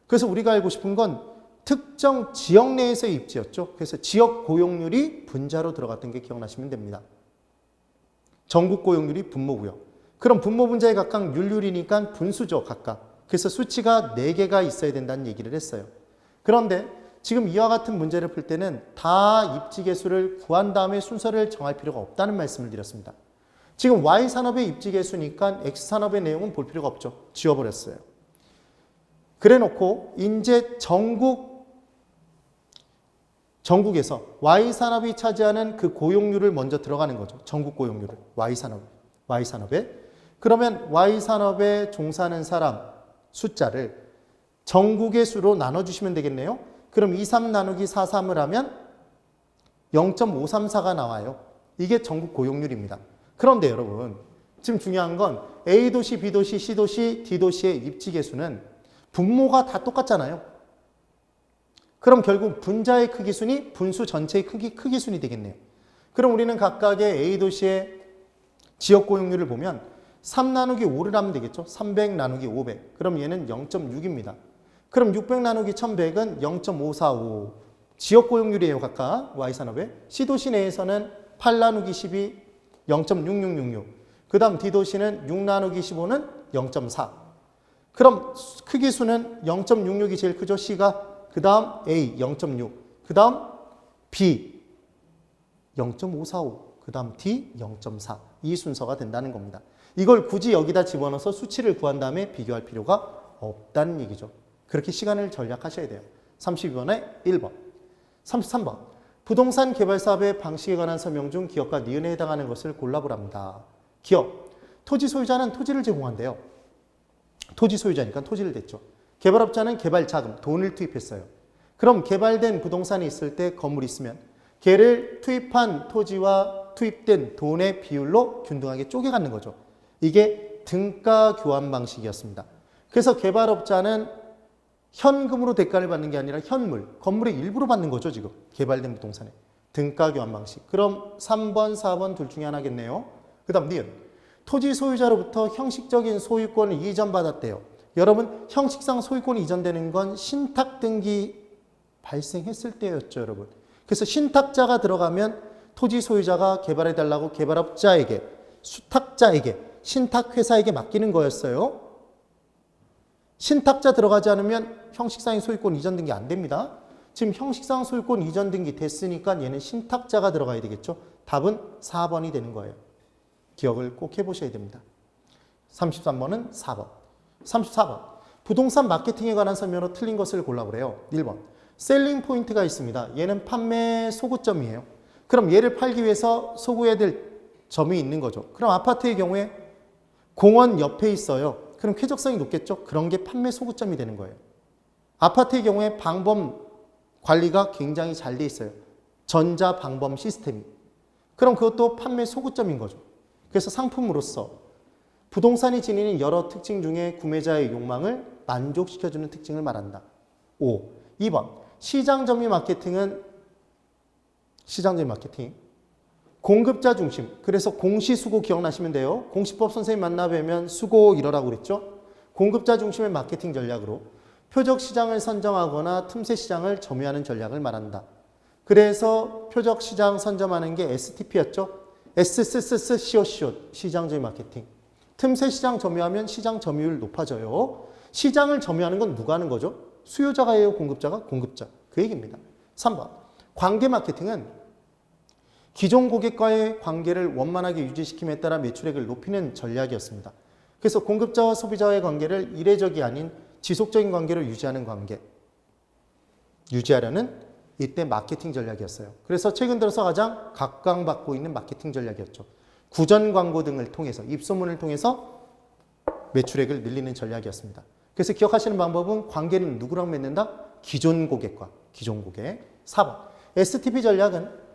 그래서 우리가 알고 싶은 건 특정 지역 내에서의 입지였죠. 그래서 지역 고용률이 분자로 들어갔던 게 기억나시면 됩니다. 전국 고용률이 분모고요. 그럼 분모 분자의 각각 율률이니까 분수죠, 각각. 그래서 수치가 4개가 있어야 된다는 얘기를 했어요. 그런데 지금 이와 같은 문제를 풀 때는 다 입지 개수를 구한 다음에 순서를 정할 필요가 없다는 말씀을 드렸습니다. 지금 Y산업의 입지 개수니까 X산업의 내용은 볼 필요가 없죠. 지워버렸어요. 그래 놓고 이제 전국에서 Y산업이 차지하는 그 고용률을 먼저 들어가는 거죠. 전국 고용률을. Y산업에. 그러면 Y산업에 종사하는 사람 숫자를 전국의 수로 나눠주시면 되겠네요. 그럼 23 나누기 43을 하면 0.534가 나와요. 이게 전국 고용률입니다. 그런데 여러분, 지금 중요한 건 A도시, B도시, C도시, D도시의 입지 개수는 분모가 다 똑같잖아요. 그럼 결국 분자의 크기순이 분수 전체의 크기순이 되겠네요. 그럼 우리는 각각의 A도시의 지역 고용률을 보면 3 나누기 5를 하면 되겠죠. 300 나누기 500. 그럼 얘는 0.6입니다. 그럼 600 나누기 1100은 0.545. 지역 고용률이에요. 각각 Y산업에. C도시 내에서는 8 나누기 12, 0.6666. 그 다음 D도시는 6 나누기 15는 0.4. 그럼 크기수는 0.66이 제일 크죠. C가. 그 다음 A 0.6. 그 다음 B 0.545. 그 다음 D 0.4. 이 순서가 된다는 겁니다. 이걸 굳이 여기다 집어넣어서 수치를 구한 다음에 비교할 필요가 없다는 얘기죠. 그렇게 시간을 절약하셔야 돼요. 32번에 1번. 33번. 부동산 개발 사업의 방식에 관한 설명 중 기업과 니은에 해당하는 것을 골라보랍니다. 기업. 토지 소유자는 토지를 제공한대요. 토지 소유자니까 토지를 댔죠. 개발업자는 개발 자금, 돈을 투입했어요. 그럼 개발된 부동산이 있을 때 건물이 있으면 걔를 투입한 토지와 투입된 돈의 비율로 균등하게 쪼개갖는 거죠. 이게 등가 교환 방식이었습니다. 그래서 개발업자는 현금으로 대가를 받는 게 아니라 현물, 건물의 일부로 받는 거죠. 지금 개발된 부동산에. 등가 교환 방식. 그럼 3번, 4번 둘 중에 하나겠네요. 그 다음 니은. 토지 소유자로부터 형식적인 소유권을 이전받았대요. 여러분, 형식상 소유권이 이전되는 건 신탁 등기 발생했을 때였죠. 여러분. 그래서 신탁자가 들어가면 토지 소유자가 개발해달라고 개발업자에게, 수탁자에게, 신탁회사에게 맡기는 거였어요. 신탁자 들어가지 않으면 형식상의 소유권 이전 등기 안 됩니다. 지금 형식상 소유권 이전 등기 됐으니까 얘는 신탁자가 들어가야 되겠죠. 답은 4번이 되는 거예요. 기억을 꼭 해보셔야 됩니다. 33번은 4번. 34번. 부동산 마케팅에 관한 설명으로 틀린 것을 골라보래요. 1번. 셀링 포인트가 있습니다. 얘는 판매 소구점이에요. 그럼 얘를 팔기 위해서 소구해야 될 점이 있는 거죠. 그럼 아파트의 경우에 공원 옆에 있어요. 그럼 쾌적성이 높겠죠? 그런 게 판매 소구점이 되는 거예요. 아파트의 경우에 방범 관리가 굉장히 잘 돼 있어요. 전자 방범 시스템이. 그럼 그것도 판매 소구점인 거죠. 그래서 상품으로서 부동산이 지니는 여러 특징 중에 구매자의 욕망을 만족시켜주는 특징을 말한다. 5. 2번. 시장 점유 마케팅은 공급자 중심. 그래서 공시수고 기억나시면 돼요. 공시법 선생님 만나 뵈면 수고 이러라고 그랬죠. 공급자 중심의 마케팅 전략으로 표적 시장을 선정하거나 틈새 시장을 점유하는 전략을 말한다. 그래서 표적 시장 선점하는 게 STP였죠. SSSCOCO 시장 점유 마케팅. 틈새 시장 점유하면 시장 점유율 높아져요. 시장을 점유하는 건 누가 하는 거죠? 수요자가 해요? 공급자가? 공급자. 그 얘기입니다. 3번. 관계 마케팅은 기존 고객과의 관계를 원만하게 유지시킴에 따라 매출액을 높이는 전략이었습니다. 그래서 공급자와 소비자와의 관계를 이례적이 아닌 지속적인 관계를 유지하는 유지하려는 이때 마케팅 전략이었어요. 그래서 최근 들어서 가장 각광받고 있는 마케팅 전략이었죠. 구전 광고 등을 통해서, 입소문을 통해서 매출액을 늘리는 전략이었습니다. 그래서 기억하시는 방법은 관계는 누구랑 맺는다? 기존 고객과 기존 고객. 4번. STP 전략은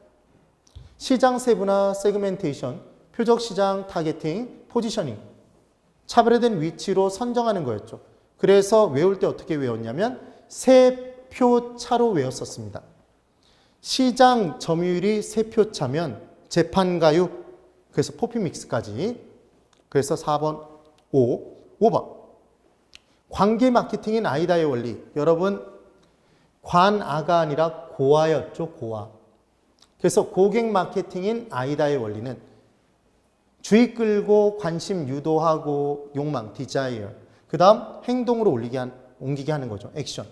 시장 세분화, 세그멘테이션, 표적 시장 타겟팅, 포지셔닝, 차별화된 위치로 선정하는 거였죠. 그래서 외울 때 어떻게 외웠냐면 세 표 차로 외웠었습니다. 시장 점유율이 세 표 차면 재판가유, 그래서 포피믹스까지. 그래서 4번, 5번. 관계 마케팅인 아이다의 원리. 여러분, 관아가 아니라 고아였죠, 고아. 그래서 고객 마케팅인 아이다의 원리는 주의 끌고 관심 유도하고 욕망, desire. 그 다음 행동으로 옮기게 하는 거죠, 액션.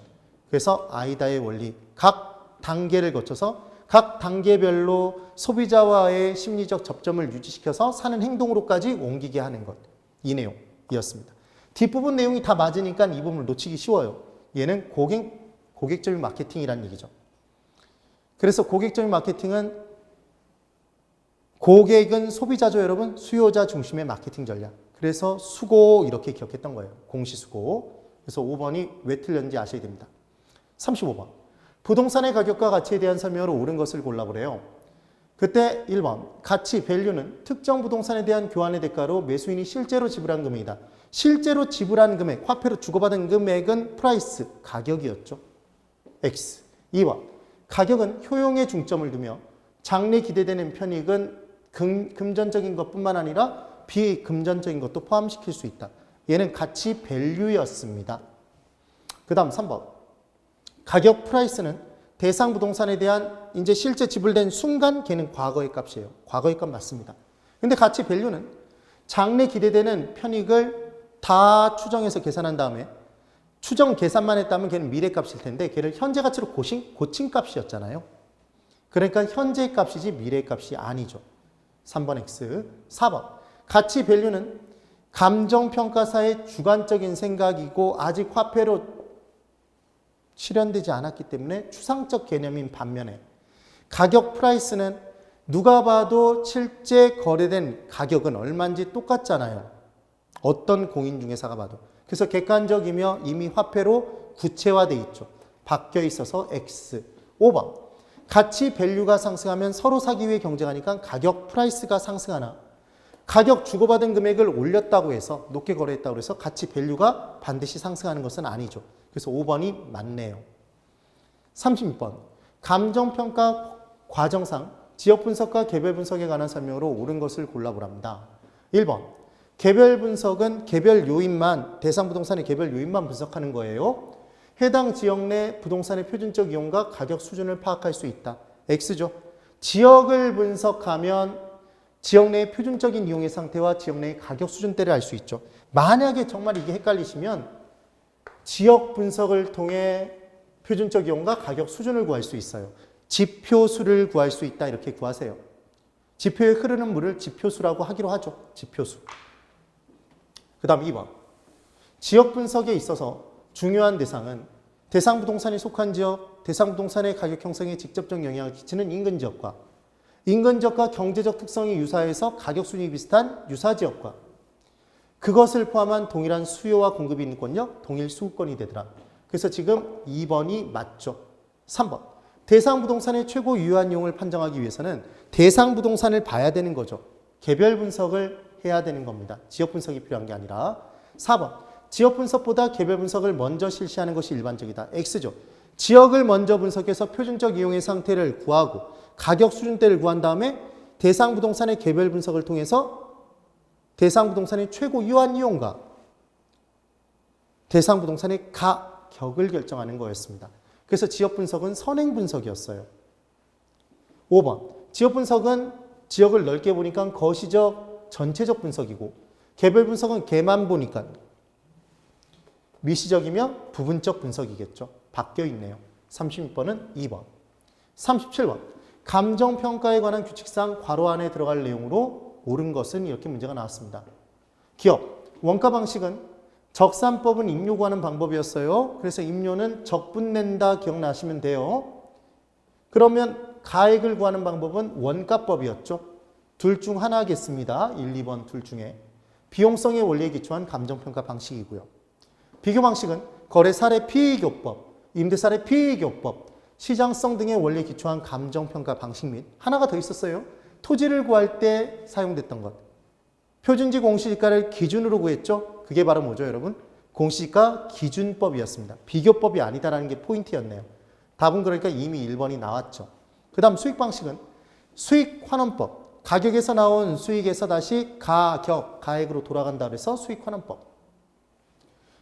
그래서 아이다의 원리, 각 단계를 거쳐서 각 단계별로 소비자와의 심리적 접점을 유지시켜서 사는 행동으로까지 옮기게 하는 것. 이 내용이었습니다. 뒷부분 내용이 다 맞으니까 이 부분을 놓치기 쉬워요. 얘는 고객적인 마케팅이라는 얘기죠. 그래서 고객적인 마케팅은 고객은 소비자죠, 여러분. 수요자 중심의 마케팅 전략. 그래서 수고 이렇게 기억했던 거예요. 공시수고. 그래서 5번이 왜 틀렸는지 아셔야 됩니다. 35번. 부동산의 가격과 가치에 대한 설명으로 옳은 것을 골라보래요. 그때 1번. 가치, 밸류는 특정 부동산에 대한 교환의 대가로 매수인이 실제로 지불한 금액이다. 실제로 지불한 금액, 화폐로 주고받은 금액은 프라이스, 가격이었죠. X. 2번. 가격은 효용에 중점을 두며 장래 기대되는 편익은 금전적인 것뿐만 아니라 비금전적인 것도 포함시킬 수 있다. 얘는 가치 밸류였습니다. 그 다음 3번. 가격 프라이스는 대상 부동산에 대한 이제 실제 지불된 순간 걔는 과거의 값이에요. 과거의 값 맞습니다. 근데 가치 밸류는 장래 기대되는 편익을 다 추정해서 계산한 다음에 추정 계산만 했다면 걔는 미래 값일 텐데 걔를 현재 가치로 고친 값이었잖아요. 그러니까 현재의 값이지 미래의 값이 아니죠. 3번 X. 4번. 가치 밸류는 감정평가사의 주관적인 생각이고 아직 화폐로 실현되지 않았기 때문에 추상적 개념인 반면에 가격 프라이스는 누가 봐도 실제 거래된 가격은 얼마인지 똑같잖아요. 어떤 공인중개사가 봐도. 그래서 객관적이며 이미 화폐로 구체화돼 있죠. 바뀌어 있어서 X. 5번. 가치 밸류가 상승하면 서로 사기 위해 경쟁하니까 가격 프라이스가 상승하나 가격 주고받은 금액을 올렸다고 해서 높게 거래했다고 해서 가치 밸류가 반드시 상승하는 것은 아니죠. 그래서 5번이 맞네요. 36번. 감정평가 과정상 지역 분석과 개별 분석에 관한 설명으로 옳은 것을 골라보랍니다. 1번. 개별 분석은 개별 요인만, 대상 부동산의 개별 요인만 분석하는 거예요. 해당 지역 내 부동산의 표준적 이용과 가격 수준을 파악할 수 있다. X죠. 지역을 분석하면 지역 내의 표준적인 이용의 상태와 지역 내의 가격 수준대를 알 수 있죠. 만약에 정말 이게 헷갈리시면 지역 분석을 통해 표준적 이용과 가격 수준을 구할 수 있어요. 지표수를 구할 수 있다 이렇게 구하세요. 지표에 흐르는 물을 지표수라고 하기로 하죠. 지표수. 그 다음 2번. 지역 분석에 있어서 중요한 대상은 대상 부동산이 속한 지역, 대상 부동산의 가격 형성에 직접적 영향을 끼치는 인근 지역과 인근 지역과 경제적 특성이 유사해서 가격 수준이 비슷한 유사 지역과 그것을 포함한 동일한 수요와 공급이 있는 권역, 동일 수급권이 되더라. 그래서 지금 2번이 맞죠. 3번. 대상 부동산의 최고 유효한 이용을 판정하기 위해서는 대상 부동산을 봐야 되는 거죠. 개별 분석을 해야 되는 겁니다. 지역 분석이 필요한 게 아니라. 4번. 지역 분석보다 개별 분석을 먼저 실시하는 것이 일반적이다. X죠. 지역을 먼저 분석해서 표준적 이용의 상태를 구하고 가격 수준대를 구한 다음에 대상 부동산의 개별 분석을 통해서 대상 부동산의 최고 유효한 이용과 대상 부동산의 가격을 결정하는 거였습니다. 그래서 지역 분석은 선행 분석이었어요. 5번. 지역 분석은 지역을 넓게 보니까 거시적, 전체적 분석이고 개별 분석은 개만 보니까 미시적이며 부분적 분석이겠죠. 바뀌어 있네요. 36번은 2번. 37번. 감정평가에 관한 규칙상 괄호 안에 들어갈 내용으로 옳은 것은 이렇게 문제가 나왔습니다. 기업. 원가 방식은 적산법은 임료 구하는 방법이었어요. 그래서 임료는 적분 낸다 기억나시면 돼요. 그러면 가액을 구하는 방법은 원가법이었죠. 둘 중 하나겠습니다. 1, 2번 둘 중에. 비용성의 원리에 기초한 감정평가 방식이고요. 비교 방식은 거래 사례 피의교법, 임대 사례 피의교법, 시장성 등의 원리에 기초한 감정평가 방식 및 하나가 더 있었어요. 토지를 구할 때 사용됐던 것. 표준지 공시지가를 기준으로 구했죠. 그게 바로 뭐죠, 여러분? 공시지가 기준법이었습니다. 비교법이 아니다라는 게 포인트였네요. 답은 그러니까 이미 1번이 나왔죠. 그 다음 수익 방식은 수익환원법. 가격에서 나온 수익에서 다시 가액으로 돌아간다 그래서 수익환원법.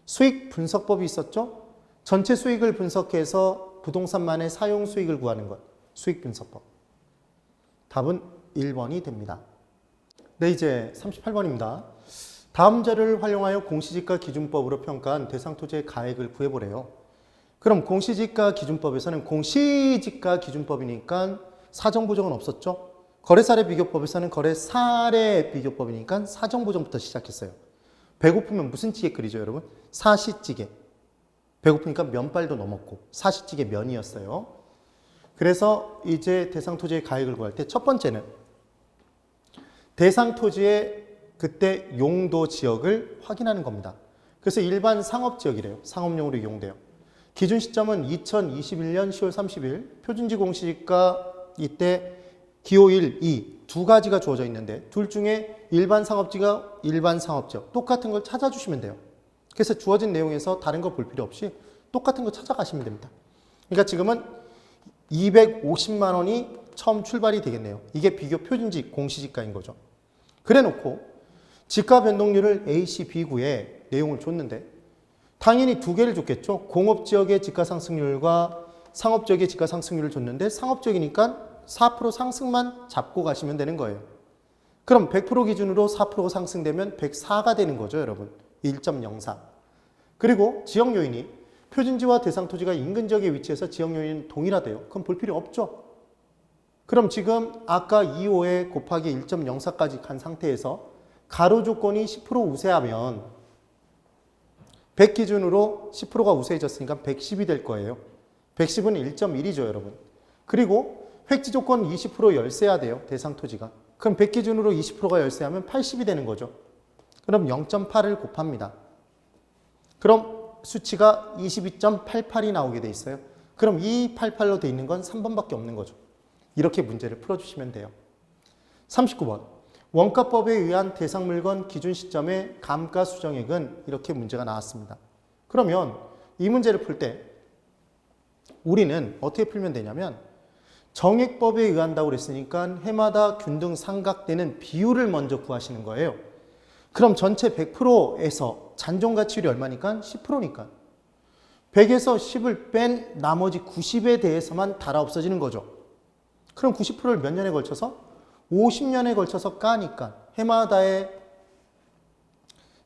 수익 분석법이 있었죠. 전체 수익을 분석해서 부동산만의 사용 수익을 구하는 것. 수익 분석법. 답은 1번이 됩니다. 네, 이제 38번입니다. 다음 자료를 활용하여 공시지가 기준법으로 평가한 대상 토지의 가액을 구해보래요. 그럼 공시지가 기준법에서는 공시지가 기준법이니까 사정보정은 없었죠. 거래사례 비교법에서는 거래사례 비교법이니까 사정보정부터 시작했어요. 배고프면 무슨 찌개 끓이죠, 여러분? 사시찌개. 배고프니까 면발도 넘었고 사시찌개 면이었어요. 그래서 이제 대상토지의 가액을 구할 때 첫 번째는 대상토지의 그때 용도 지역을 확인하는 겁니다. 그래서 일반 상업지역이래요. 상업용으로 이용돼요. 기준 시점은 2021년 10월 30일, 표준지 공시지가 이때 기호 1, 2 두 가지가 주어져 있는데 둘 중에 일반 상업지가 일반 상업지역 똑같은 걸 찾아주시면 돼요. 그래서 주어진 내용에서 다른 거 볼 필요 없이 똑같은 거 찾아가시면 됩니다. 그러니까 지금은 250만 원이 처음 출발이 되겠네요. 이게 비교 표준지 공시지가인 거죠. 그래 놓고 지가 변동률을 A, C, B 구에 내용을 줬는데 당연히 두 개를 줬겠죠. 공업지역의 지가 상승률과 상업지역의 지가 상승률을 줬는데 상업지역이니까 4% 상승만 잡고 가시면 되는 거예요. 그럼 100% 기준으로 4% 상승되면 104가 되는 거죠, 여러분. 1.04. 그리고 지역 요인이 표준지와 대상토지가 인근 지역에 위치해서 지역 요인은 동일하대요. 그럼 볼 필요 없죠. 그럼 지금 아까 2호에 곱하기 1.04까지 간 상태에서 가로 조건이 10% 우세하면 100 기준으로 10%가 우세해졌으니까 110이 될 거예요. 110은 1.1이죠, 여러분. 그리고 획지 조건 20% 열세야 돼요, 대상토지가. 그럼 100 기준으로 20%가 열세하면 80이 되는 거죠. 그럼 0.8을 곱합니다. 그럼 수치가 22.88이 나오게 돼 있어요. 그럼 이 88로 돼 있는 건 3번밖에 없는 거죠. 이렇게 문제를 풀어주시면 돼요. 39번. 원가법에 의한 대상물건 기준 시점의 감가수정액은 이렇게 문제가 나왔습니다. 그러면 이 문제를 풀 때 우리는 어떻게 풀면 되냐면 정액법에 의한다고 그랬으니까 해마다 균등 상각되는 비율을 먼저 구하시는 거예요. 그럼 전체 100%에서 잔존가치율이 얼마니까? 10%니까. 100에서 10을 뺀 나머지 90에 대해서만 달아 없어지는 거죠. 그럼 90%를 몇 년에 걸쳐서? 50년에 걸쳐서 까니까 해마다의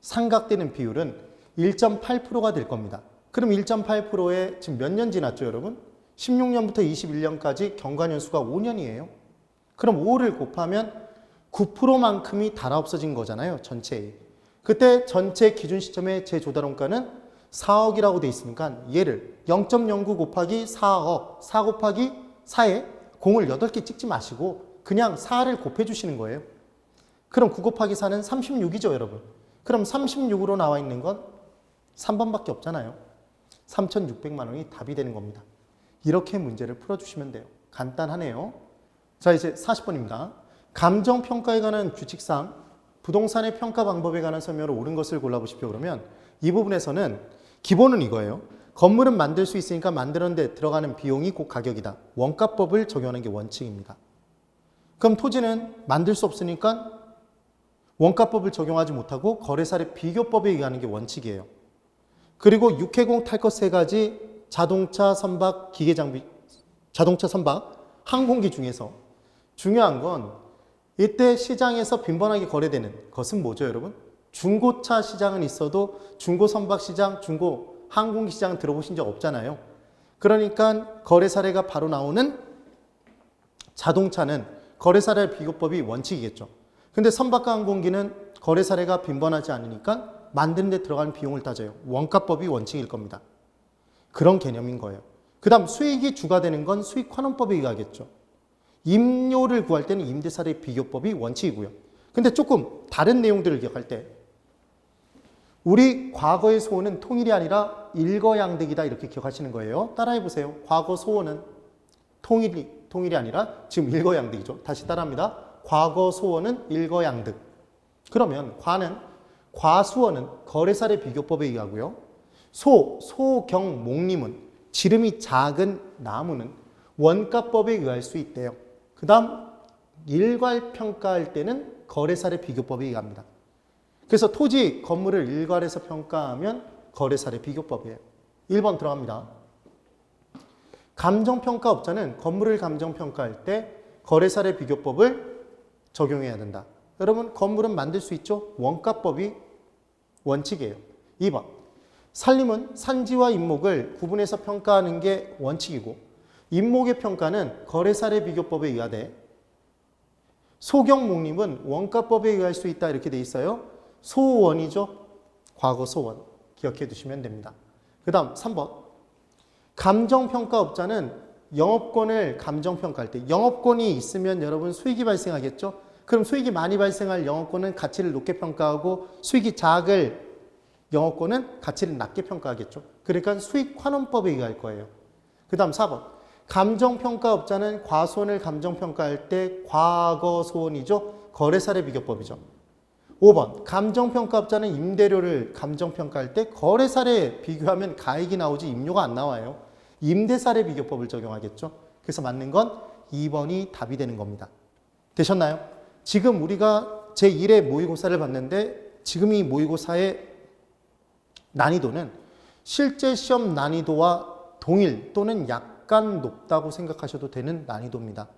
상각되는 비율은 1.8%가 될 겁니다. 그럼 1.8%에 지금 몇 년 지났죠, 여러분? 16년부터 21년까지 경과년수가 5년이에요. 그럼 5를 곱하면 9%만큼이 달아 없어진 거잖아요, 전체에. 그때 전체 기준 시점의 재조달원가는 4억이라고 돼 있으니까 얘를 0.09 곱하기 4억, 4 곱하기 4에 공을 8개 찍지 마시고 그냥 4를 곱해주시는 거예요. 그럼 9 곱하기 4는 36이죠, 여러분. 그럼 36으로 나와 있는 건 3번밖에 없잖아요. 3,600만 원이 답이 되는 겁니다. 이렇게 문제를 풀어주시면 돼요. 간단하네요. 자, 이제 40번입니다. 감정평가에 관한 규칙상 부동산의 평가 방법에 관한 설명으로 옳은 것을 골라보십시오. 그러면 이 부분에서는 기본은 이거예요. 건물은 만들 수 있으니까 만드는데 들어가는 비용이 곧 가격이다. 원가법을 적용하는 게 원칙입니다. 그럼 토지는 만들 수 없으니까 원가법을 적용하지 못하고 거래사례 비교법에 의하는 게 원칙이에요. 그리고 육해공 탈 것 세 가지 자동차 선박, 기계장비, 자동차 선박, 항공기 중에서 중요한 건 이때 시장에서 빈번하게 거래되는 것은 뭐죠, 여러분? 중고차 시장은 있어도 중고 선박 시장, 중고 항공기 시장 들어보신 적 없잖아요. 그러니까 거래 사례가 바로 나오는 자동차는 거래 사례 비교법이 원칙이겠죠. 근데 선박과 항공기는 거래 사례가 빈번하지 않으니까 만드는 데 들어가는 비용을 따져요. 원가법이 원칙일 겁니다. 그런 개념인 거예요. 그 다음 수익이 주가 되는 건 수익환원법에 의하겠죠. 임료를 구할 때는 임대사례 비교법이 원칙이고요. 근데 조금 다른 내용들을 기억할 때 우리 과거의 소원은 통일이 아니라 일거양득이다 이렇게 기억하시는 거예요. 따라해 보세요. 과거 소원은 통일이 아니라 지금 일거양득이죠. 다시 따라합니다. 과거 소원은 일거양득. 그러면 과수원은 거래사례 비교법에 의하고요. 소경목림은 지름이 작은 나무는 원가법에 의할 수 있대요. 그 다음 일괄평가할 때는 거래사례 비교법에 의합니다. 그래서 토지, 건물을 일괄해서 평가하면 거래사례 비교법이에요. 1번 들어갑니다. 감정평가업자는 건물을 감정평가할 때 거래사례 비교법을 적용해야 된다. 여러분 건물은 만들 수 있죠? 원가법이 원칙이에요. 2번 산림은 산지와 인목을 구분해서 평가하는 게 원칙이고 인목의 평가는 거래사례 비교법에 의하되 소경목림은 원가법에 의할 수 있다 이렇게 돼 있어요. 소원이죠. 과거 소원. 기억해 두시면 됩니다. 그 다음 3번. 감정평가업자는 영업권을 감정평가할 때 영업권이 있으면 여러분 수익이 발생하겠죠. 그럼 수익이 많이 발생할 영업권은 가치를 높게 평가하고 수익이 작을 영업권은 가치를 낮게 평가하겠죠. 그러니까 수익환원법에 의할 거예요. 그 다음 4번. 감정평가업자는 과손을 감정평가할 때 과거 소원이죠. 거래사례 비교법이죠. 5번. 감정평가업자는 임대료를 감정평가할 때 거래사례 비교하면 가액이 나오지 임료가 안 나와요. 임대사례 비교법을 적용하겠죠. 그래서 맞는 건 2번이 답이 되는 겁니다. 되셨나요? 지금 우리가 제1회 모의고사를 봤는데 지금 이 모의고사의 난이도는 실제 시험 난이도와 동일 또는 약간 높다고 생각하셔도 되는 난이도입니다.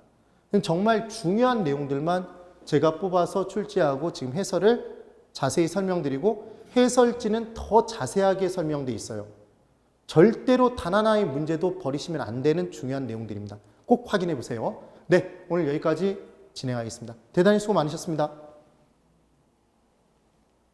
정말 중요한 내용들만 제가 뽑아서 출제하고 지금 해설을 자세히 설명드리고 해설지는 더 자세하게 설명되어 있어요. 절대로 단 하나의 문제도 버리시면 안 되는 중요한 내용들입니다. 꼭 확인해 보세요. 네, 오늘 여기까지 진행하겠습니다. 대단히 수고 많으셨습니다.